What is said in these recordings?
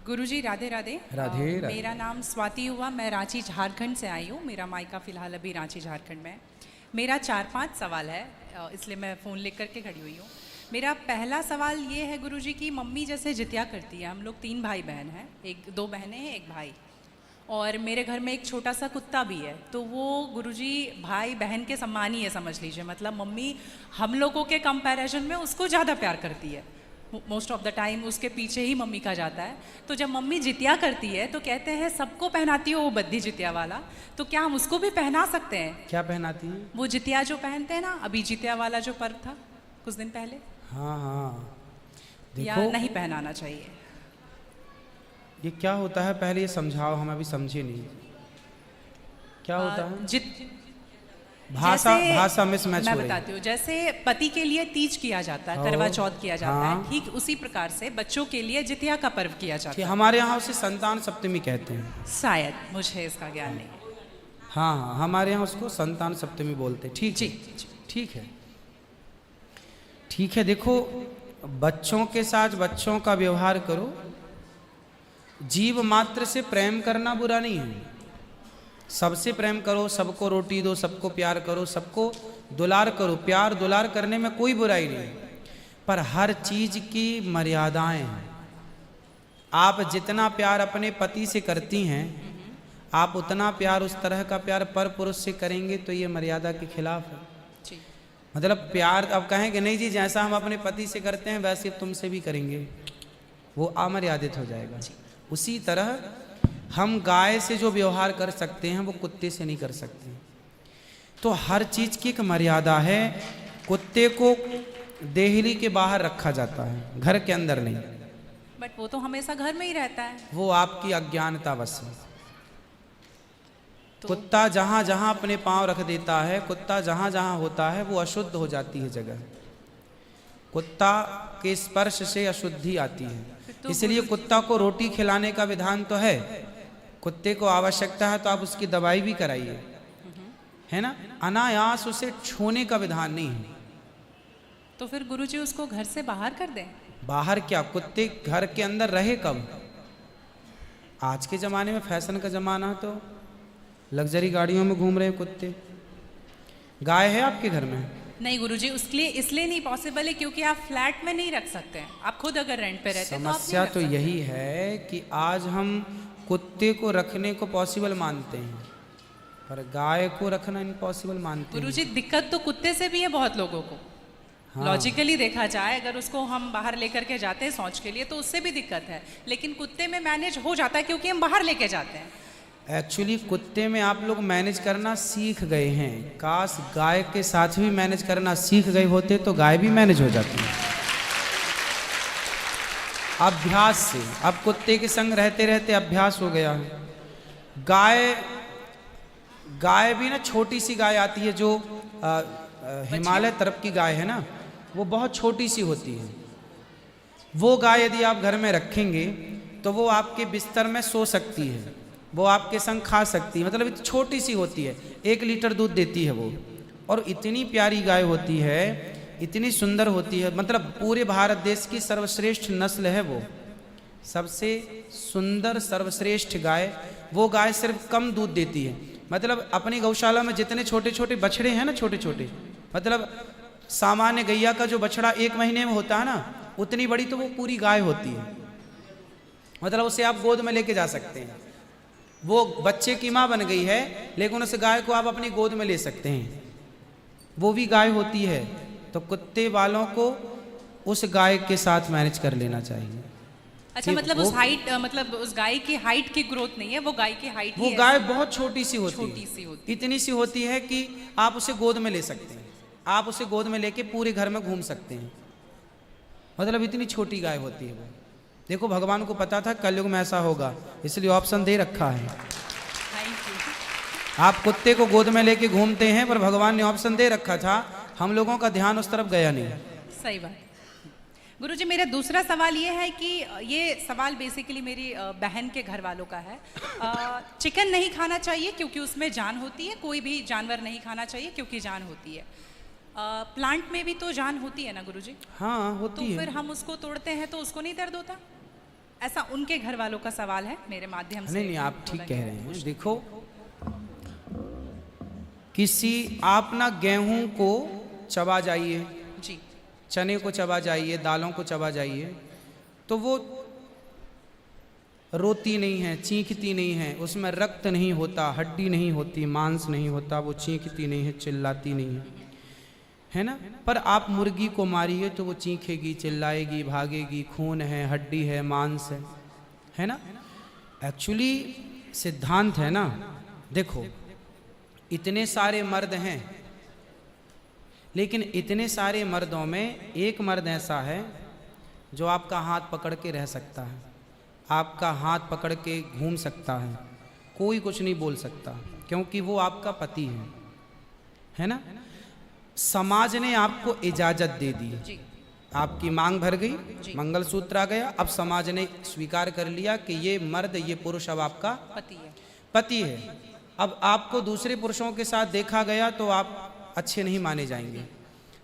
गुरुजी राधे राधे। राधे राधे। मेरा नाम स्वाति हुआ, मैं रांची झारखंड से आई हूँ। मेरा मायका फ़िलहाल अभी रांची झारखंड में है। मेरा 4-5 सवाल है, इसलिए मैं फ़ोन लेकर के खड़ी हुई हूँ। मेरा पहला सवाल ये है गुरुजी कि मम्मी जैसे जितिया करती है, हम लोग 3 भाई बहन हैं, 2 बहनें हैं, 1 भाई, और मेरे घर में एक छोटा सा कुत्ता भी है। तो वो गुरुजी भाई बहन के समान ही है, समझ लीजिए। मतलब मम्मी हम लोगों के कंपैरिजन में उसको ज़्यादा प्यार करती है। मोस्ट ऑफ द टाइम उसके पीछे ही मम्मी का जाता है। तो जब मम्मी जितिया करती है तो कहते हैं सबको पहनाती हो वो बद्धी जितिया वाला, तो क्या हम उसको भी पहना सकते हैं? क्या पहनाती हैं? वो जितिया जो पहनते हैं ना, अभी जितिया वाला जो पर्व था कुछ दिन पहले। हाँ हाँ, या देखो नहीं पहनाना चाहिए? ये क्या होता है, पहले ये समझाओ, हम अभी समझे नहीं क्या होता है। भाषा मिसमैच हो मैं रही है। बताती हूँ। जैसे पति के लिए तीज किया जाता है, करवा चौथ किया जाता हाँ। है, ठीक उसी प्रकार से बच्चों के लिए जितिया का पर्व किया जाता है। हमारे यहाँ उसे संतान सप्तमी कहते हैं। शायद, मुझे इसका ज्ञान नहीं है। हाँ हाँ, हमारे यहाँ उसको संतान सप्तमी बोलते हैं। ठीक जी है, ठीक है, ठीक है। देखो, बच्चों के साथ बच्चों का व्यवहार करो। जीव मात्र से प्रेम करना बुरा नहीं है। सबसे प्रेम करो, सबको रोटी दो, सबको प्यार करो, सबको दुलार करो। प्यार दुलार करने में कोई बुराई नहीं, पर हर चीज की मर्यादाएं हैं। आप जितना प्यार अपने पति से करती हैं, आप उतना प्यार, उस तरह का प्यार पर पुरुष से करेंगे तो ये मर्यादा के खिलाफ है। जी। मतलब प्यार, अब कहेंगे नहीं जी जैसा हम अपने पति से करते हैं वैसे तुमसे भी करेंगे, वो अमर्यादित हो जाएगा। उसी तरह हम गाय से जो व्यवहार कर सकते हैं वो कुत्ते से नहीं कर सकते। तो हर चीज की एक मर्यादा है। कुत्ते को देहली के बाहर रखा जाता है, घर के अंदर नहीं। बट वो तो हमेशा घर में ही रहता है। वो आपकी अज्ञानतावश है। तो कुत्ता जहां जहां अपने पांव रख देता है, कुत्ता जहां जहां होता है, वो अशुद्ध हो जाती है जगह। कुत्ता के स्पर्श से अशुद्धि आती है। तो इसलिए कुत्ता को रोटी खिलाने का विधान तो है। कुत्ते को आवश्यकता है तो आप उसकी दवाई भी कराइए, है ना। अनायास उसे छूने का विधान नहीं है। तो फिर गुरुजी उसको घर से बाहर कर दें? बाहर क्या, कुत्ते घर के अंदर रहे कब? आज के जमाने में फैशन का जमाना, तो लग्जरी गाड़ियों में घूम रहे कुत्ते। गाय है आपके घर में? नहीं गुरुजी, उसके लिए इसलिए नहीं पॉसिबल है क्योंकि आप फ्लैट में नहीं रख सकते हैं। आप खुद अगर रेंट पे रहते हैं तो आप समस्या नहीं तो रख सकते। यही है कि आज हम कुत्ते को रखने को पॉसिबल मानते हैं, पर गाय को रखना इम्पॉसिबल मानते हैं। गुरुजी दिक्कत तो कुत्ते से भी है बहुत लोगों को। हाँ। लॉजिकली देखा जाए, अगर उसको हम बाहर लेकर के जाते हैं शौच के लिए तो उससे भी दिक्कत है, लेकिन कुत्ते में मैनेज हो जाता है क्योंकि हम बाहर लेके जाते हैं। एक्चुअली कुत्ते में आप लोग मैनेज करना सीख गए हैं। काश गाय के साथ भी मैनेज करना सीख गए होते तो गाय भी मैनेज हो जाती है अभ्यास से। अब कुत्ते के संग रहते रहते अभ्यास हो गया है। गाय भी ना, छोटी सी गाय आती है जो हिमालय तरफ की गाय है ना, वो बहुत छोटी सी होती है। वो गाय यदि आप घर में रखेंगे तो वो आपके बिस्तर में सो सकती है, वो आपके संग खा सकती है। मतलब इतनी छोटी सी होती है, 1 लीटर दूध देती है वो, और इतनी प्यारी गाय होती है, इतनी सुंदर होती है। मतलब पूरे भारत देश की सर्वश्रेष्ठ नस्ल है वो, सबसे सुंदर सर्वश्रेष्ठ गाय। वो गाय सिर्फ कम दूध देती है। मतलब अपनी गौशाला में जितने छोटे छोटे बछड़े हैं ना, छोटे छोटे, मतलब सामान्य गैया का जो बछड़ा 1 महीने में होता है ना, उतनी बड़ी तो वो पूरी गाय होती है। मतलब उसे आप गोद में लेके जा सकते हैं। वो बच्चे की माँ बन गई है, लेकिन उस गाय को आप अपनी गोद में ले सकते हैं, वो भी गाय होती है। तो कुत्ते वालों को उस गाय के साथ मैनेज कर लेना चाहिए। अच्छा, मतलब उस हाइट, मतलब उस गाय की हाइट की ग्रोथ नहीं है, वो गाय की हाइट, वो गाय बहुत छोटी सी होती है, छोटी सी होती, इतनी सी होती है कि आप उसे गोद में ले सकते हैं। आप उसे गोद में लेके पूरे घर में घूम सकते हैं। मतलब इतनी छोटी गाय होती है वो। देखो, भगवान को पता था कलयुग में ऐसा होगा, इसलिए ऑप्शन दे रखा है। आप कुत्ते को गोद में लेके घूमते हैं, पर भगवान ने ऑप्शन दे रखा था, हम लोगों का ध्यान उस तरफ गया नहीं। सही बात। गुरुजी, मेरा दूसरा सवाल ये है कि ये सवाल बेसिकली मेरी बहन के घर वालों का है। चिकन नहीं खाना चाहिए क्योंकि उसमें जान होती है, कोई भी जानवर नहीं खाना चाहिए क्योंकि जान होती है। प्लांट में भी तो जान होती है ना गुरुजी? हाँ होती तो है। फिर हम उसको तोड़ते हैं तो उसको नहीं दर्द होता? ऐसा उनके घर वालों का सवाल है, मेरे माध्यम से। नहीं नहीं, आप ठीक बोला कह गया। रहे हैं। देखो, किसी आप ना गेहूं को चबा जाइए, जी चने को चबा जाइए, दालों को चबा जाइए, तो वो रोती नहीं है, चीखती नहीं है, उसमें रक्त नहीं होता, हड्डी नहीं होती, मांस नहीं होता, वो चीखती नहीं है, चिल्लाती नहीं है ना। पर आप मुर्गी को मारिए तो वो चीखेगी, चिल्लाएगी, भागेगी, खून है, हड्डी है, मांस है ना। एक्चुअली सिद्धांत है ना। देखो, इतने सारे मर्द हैं, लेकिन इतने सारे मर्दों में एक मर्द ऐसा है जो आपका हाथ पकड़ के रह सकता है, आपका हाथ पकड़ के घूम सकता है, कोई कुछ नहीं बोल सकता, क्योंकि वो आपका पति है ना। समाज ने आपको इजाजत दे दी, जी आपकी मांग भर गई, मंगलसूत्र आ गया, अब समाज ने स्वीकार कर लिया कि ये मर्द, ये पुरुष अब आपका पति है। अब आपको दूसरे पुरुषों के साथ देखा गया तो आप अच्छे नहीं माने जाएंगे।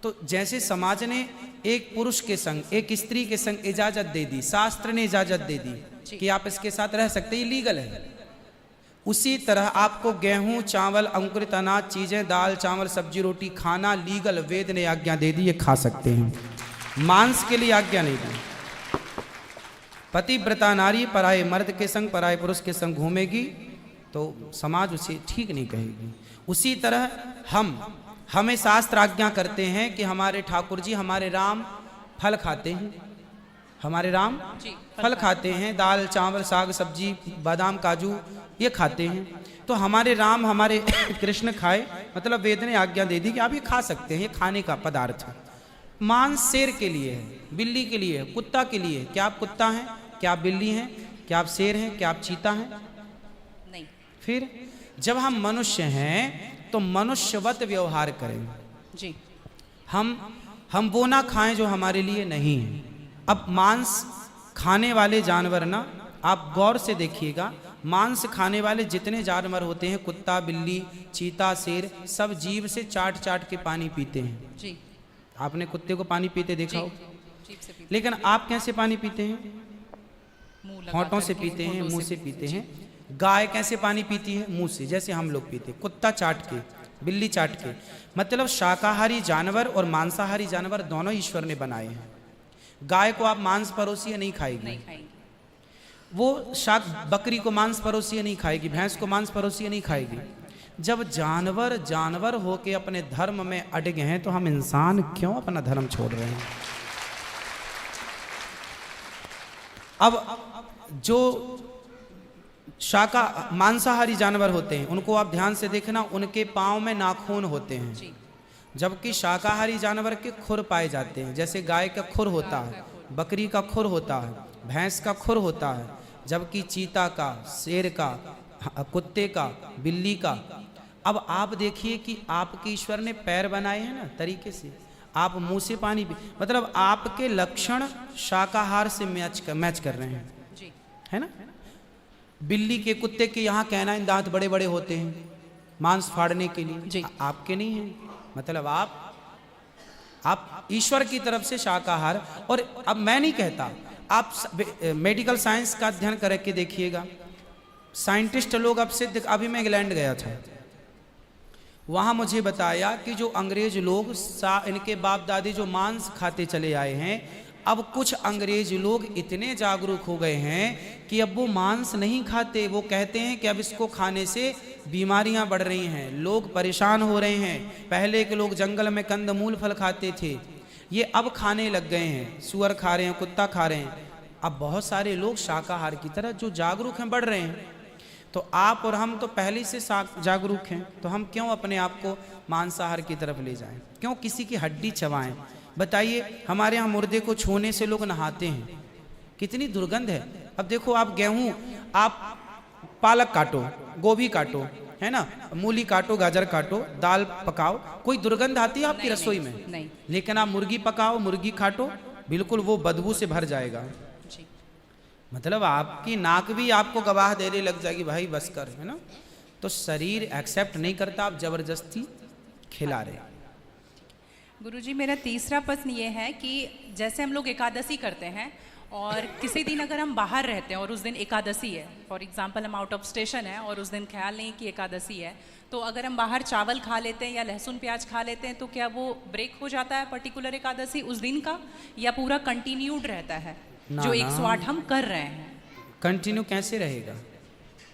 तो जैसे समाज ने एक पुरुष के संग, एक स्त्री के संग इजाजत दे दी, शास्त्र ने इजाजत दे दी कि आप इसके साथ रह सकते, ये लीगल है, उसी तरह आपको गेहूं, चावल, अंकुरित अनाज चीजें, दाल, चावल, सब्जी, रोटी खाना लीगल, वेद ने आज्ञा दे दी, ये खा सकते हैं। मांस के लिए आज्ञा नहीं दी। पतिव्रता नारी पराये मर्द के संग, पराये पुरुष के संग घूमेगी तो समाज उसे ठीक नहीं कहेगी। उसी तरह हमें शास्त्र आज्ञा करते हैं कि हमारे ठाकुर जी, हमारे राम फल खाते हैं, हमारे राम फल खाते हैं, दाल, चावल, साग, सब्जी, बादाम, काजू ये खाते हैं। तो हमारे राम, हमारे कृष्ण खाए, मतलब वेद ने आज्ञा दे दी कि आप ये खा सकते हैं, ये खाने का पदार्थ है। मांस शेर के लिए है, बिल्ली के लिए है, कुत्ता के लिए। क्या आप कुत्ता हैं? क्या आप बिल्ली हैं? क्या आप शेर हैं? क्या आप चीता हैं? नहीं। फिर जब हम मनुष्य हैं तो मनुष्यवत व्यवहार करें जी। हम वो ना खाएं जो हमारे लिए नहीं है। अब मांस खाने वाले जानवर ना, आप गौर से देखिएगा, मांस खाने वाले जितने जानवर होते हैं, कुत्ता, बिल्ली, चीता, शेर, सब जीभ से चाट चाट के पानी पीते हैं। जी। आपने कुत्ते को पानी पीते देखा हो, जीभ से पीते। लेकिन आप कैसे पानी पीते हैं? मुंह लगा होंठों से करके, पीते हैं, होंठों मुंह से पीते हैं। गाय कैसे पानी पीती है? मुंह से, जैसे हम लोग पीते, कुत्ता चाट के, बिल्ली चाट के। मतलब शाकाहारी जानवर और मांसाहारी जानवर दोनों ईश्वर ने बनाए हैं। गाय को आप मांस परोसिए, नहीं खाएगी, नहीं खाएंगे। वो बकरी को मांस परोसिए नहीं खाएगी, भैंस को मांस परोसिए नहीं खाएगी। जब जानवर होके अपने धर्म में अड़गे हैं, तो हम इंसान क्यों अपना धर्म छोड़ रहे हैं? अब जो मांसाहारी जानवर होते हैं, उनको आप ध्यान से देखना, उनके पाँव में नाखून होते हैं, जबकि शाकाहारी जानवर के खुर पाए जाते हैं। जैसे गाय का खुर होता है, बकरी का खुर होता है, भैंस का खुर होता है, जबकि चीता का, शेर का, कुत्ते का, बिल्ली का। अब आप देखिए कि आपके ईश्वर ने पैर बनाए हैं ना तरीके से, आप मुंह से पानी पी, मतलब आपके लक्षण शाकाहार से मैच कर रहे हैं, है ना। बिल्ली के, कुत्ते के यहाँ कैनाइन दांत बड़े बड़े होते हैं मांस फाड़ने के लिए, आपके नहीं है। मतलब आप ईश्वर की तरफ से शाकाहार। और अब मैं नहीं कहता, आप मेडिकल साइंस का अध्ययन करके देखिएगा, साइंटिस्ट लोग अब सिद्ध, अभी मैं इंग्लैंड गया था, वहाँ मुझे बताया कि जो अंग्रेज लोग इनके बाप दादी जो मांस खाते चले आए हैं, अब कुछ अंग्रेज लोग इतने जागरूक हो गए हैं कि अब वो मांस नहीं खाते। वो कहते हैं कि अब इसको खाने से बीमारियां बढ़ रही हैं, लोग परेशान हो रहे हैं। पहले के लोग जंगल में कंदमूल फल खाते थे, ये अब खाने लग गए हैं, सुअर खा रहे हैं, कुत्ता खा रहे हैं। अब बहुत सारे लोग शाकाहार की तरह जो जागरूक हैं बढ़ रहे हैं। तो आप और हम तो पहले से जागरूक हैं, तो हम क्यों अपने आप को मांसाहार की तरफ ले जाएं? क्यों किसी की हड्डी चबाएं? बताइए, हमारे यहाँ मुर्दे को छूने से लोग नहाते हैं, कितनी दुर्गंध है। अब देखो, आप गेहूं, आप पालक काटो, गोभी काटो, है ना, मूली काटो, गाजर काटो, दाल पकाओ, कोई दुर्गंध आती है आपकी रसोई में? नहीं। लेकिन आप मुर्गी पकाओ, मुर्गी काटो, बिल्कुल वो बदबू से भर जाएगा। मतलब आपकी नाक भी आपको गवाह देने लग जाएगी, भाई बस कर, है ना। तो शरीर एक्सेप्ट नहीं करता, आप जबरदस्ती खिला रहे। गुरुजी, मेरा तीसरा प्रश्न ये है कि जैसे हम लोग एकादशी करते हैं और किसी दिन अगर हम बाहर रहते हैं और उस दिन एकादशी है, फॉर एग्जांपल हम आउट ऑफ स्टेशन है और उस दिन ख्याल नहीं कि एकादशी है, तो अगर हम बाहर चावल खा लेते हैं या लहसुन प्याज खा लेते हैं तो क्या वो ब्रेक हो जाता है पर्टिकुलर एकादशी उस दिन का, या पूरा कंटिन्यूड रहता है जो 108 हम कर रहे हैं? कंटिन्यू कैसे रहेगा?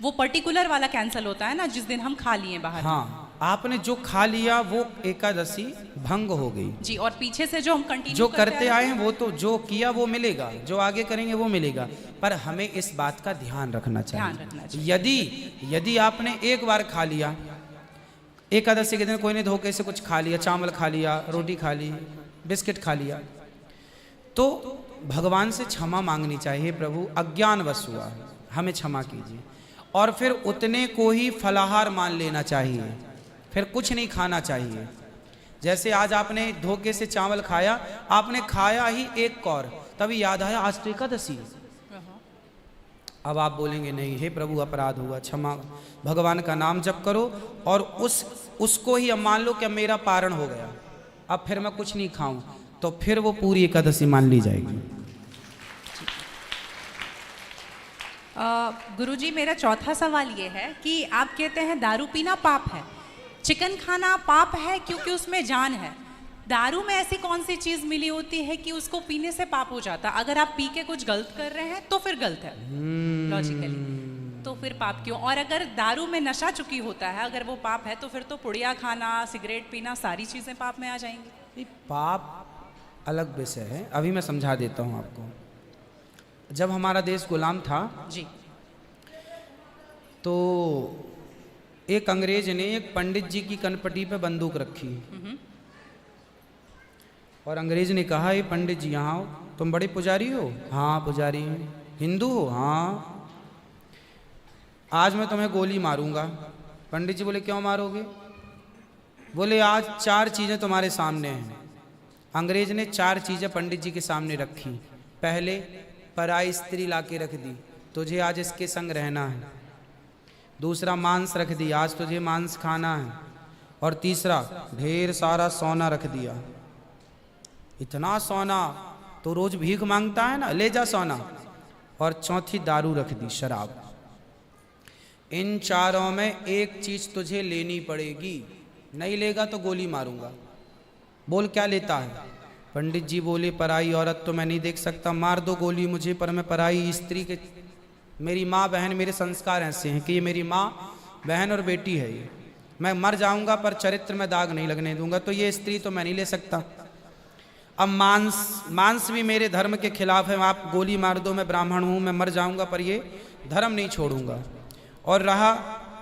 वो पर्टिकुलर वाला कैंसिल होता है ना जिस दिन हम खा लिए बाहर। हाँ, आपने जो खा लिया वो एकादशी भंग हो गई जी, और पीछे से जो हम कंटिन्यू जो करते आए हैं वो तो जो किया वो मिलेगा, जो आगे करेंगे वो मिलेगा। पर हमें इस बात का ध्यान रखना चाहिए। यदि आपने एक बार खा लिया, एकादशी के दिन कोई ने धोखे से कुछ खा लिया, चावल खा लिया, रोटी खा ली, बिस्किट खा लिया, तो भगवान से क्षमा मांगनी चाहिए, प्रभु अज्ञानवश हुआ, हमें क्षमा कीजिए। और फिर उतने को ही फलाहार मान लेना चाहिए, फिर कुछ नहीं खाना चाहिए। जैसे आज आपने धोखे से चावल खाया, आपने खाया ही एक कौर, तभी याद आया आज तो एकादशी। अब आप बोलेंगे नहीं, हे प्रभु अपराध हुआ, क्षमा, भगवान का नाम जप करो और उसको ही अब मान लो कि अब मेरा पारण हो गया, अब फिर मैं कुछ नहीं खाऊं, तो फिर वो पूरी एकादशी मान ली जाएगी। गुरुजी, मेरा चौथा सवाल ये है कि आप कहते हैं दारू पीना पाप है, चिकन खाना पाप है क्योंकि उसमें जान है। दारू में ऐसी कौन सी चीज़ मिली होती है कि उसको पीने से पाप हो जाता? अगर आप पी के कुछ गलत कर रहे हैं तो फिर गलत है लॉजिकली, तो फिर पाप क्यों? और अगर दारू में नशा चुकी होता है, अगर वो पाप है, तो फिर तो पुड़िया खाना, सिगरेट पीना, सारी चीज़ें पाप में आ जाएंगी। पाप अलग विषय है, अभी मैं समझा देता हूँ आपको। जब हमारा देश गुलाम था जी, तो एक अंग्रेज ने एक पंडित जी की कनपटी पे बंदूक रखी और अंग्रेज ने कहा, ये पंडित जी यहाँ हो, तुम बड़े पुजारी हो? हाँ पुजारी हूँ। हिंदू हो? हाँ। आज मैं तुम्हें गोली मारूंगा। पंडित जी बोले, क्यों मारोगे? बोले, आज 4 चीज़ें तुम्हारे सामने हैं। अंग्रेज ने 4 चीज़ें पंडित जी के सामने रखी। पहले, पराई स्त्री ला के रख दी, तुझे आज इसके संग रहना है। दूसरा, मांस रख दी, आज तुझे मांस खाना है। और तीसरा, ढेर सारा सोना रख दिया। इतना सोना तो रोज भीख मांगता है ना, ले जा सोना। और चौथी, दारू रख दी, शराब। इन 4 में एक चीज तुझे लेनी पड़ेगी, नहीं लेगा तो गोली मारूंगा। बोल क्या लेता है? पंडित जी बोले, पराई औरत तो मैं नहीं देख सकता, मार दो गोली मुझे, पर मैं पराई स्त्री के, मेरी माँ बहन, मेरे संस्कार ऐसे हैं कि ये मेरी माँ बहन और बेटी है, ये मैं मर जाऊंगा पर चरित्र में दाग नहीं लगने दूंगा, तो ये स्त्री तो मैं नहीं ले सकता। अब मांस भी मेरे धर्म के खिलाफ है, आप गोली मार दो, मैं ब्राह्मण हूँ, मैं मर जाऊंगा पर ये धर्म नहीं छोड़ूंगा। और रहा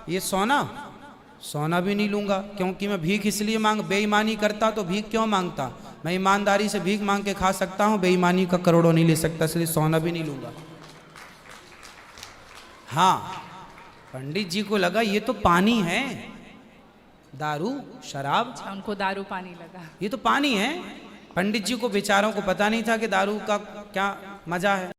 ये सोना भी नहीं लूंगा, क्योंकि मैं भीख इसलिए बेईमानी करता तो भीख क्यों मांगता? मैं ईमानदारी से भीख मांग के खा सकता हूँ, बेईमानी का करोड़ों नहीं ले सकता, इसलिए सोना भी नहीं लूंगा। हाँ, पंडित जी को लगा ये तो पानी है, दारू शराब, उनको दारू पानी लगा, ये तो पानी है। पंडित जी को बेचारों को पता नहीं था कि दारू का क्या मजा है।